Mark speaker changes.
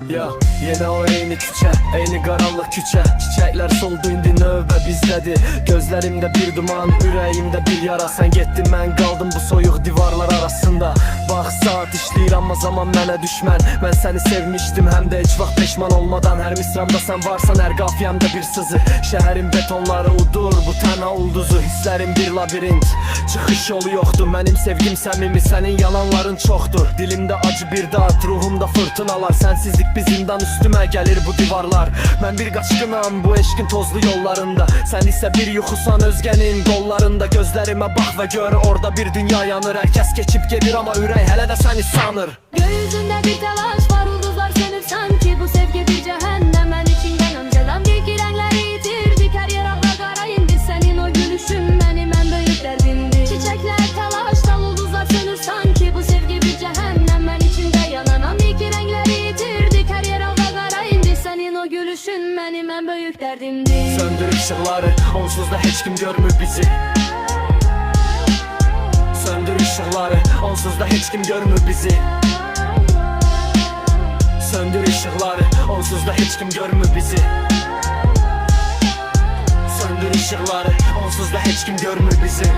Speaker 1: Ya yine o eyni küçe, eyni qaranlıq küçə. Çiçəklər soldu, indi növbə bizdədir. Gözlərimdə bir duman, ürəyimdə bir yara. Sən getdin, mən qaldım bu soyuq divarlar arasında. Bax saat işləyir, amma zaman mənə düşmən. Mən səni sevmişdim, həm də heç vaxt peşman olmadan. Hər misramda sən varsan, hər qafiyəmdə bir sızı. Şəhərin betonları udur, bu tənha ulduzu. Hisslərim bir labirint, çıxış yolu yoxdur. Mənim sevgim səmimi, sənin yalanların çoxdur. Dilimdə acı bir dağıt, ruhumda fırtınalar. Sənsizlik bir zindan, üstümə gəlir bu divarlar. Mən bir qaçqınam bu eşqin tozlu yollarında. Sən isə bir yuxusan özgənin qollarında. Gözlərimə bax və gör, orada bir dünya yanır. Hər kəs keçib gedir, amma ürək hələ də səni sanır.
Speaker 2: Gökyüzündə bir təlaş var, ulduzlar sönüb sanki. Bu sevgi bir cəhənnəm, mən içindən öncədən bilgi rəngləri itirdik. Hər yer ağla qara indi, sənin o gülüşün mənim ən böyük dərdimdir. Çiçəklər təlaşdan, ulduzlar sönür sanki. Bu sevgi bir cəhənnəm, mən içində yananan bilgi rəngləri itirdik. Hər yer ağla qara indi, sənin o gülüşün mənim ən böyük dərdimdir.
Speaker 1: Söndür ışıqları, onsuz da heç kim görmür bizi. Söndür ışıqları, onsuz da heç kim görmür bizi. Söndür ışıqları, onsuz da heç kim görmür bizi. Söndür ışıqları, onsuz da heç kim görmür bizi.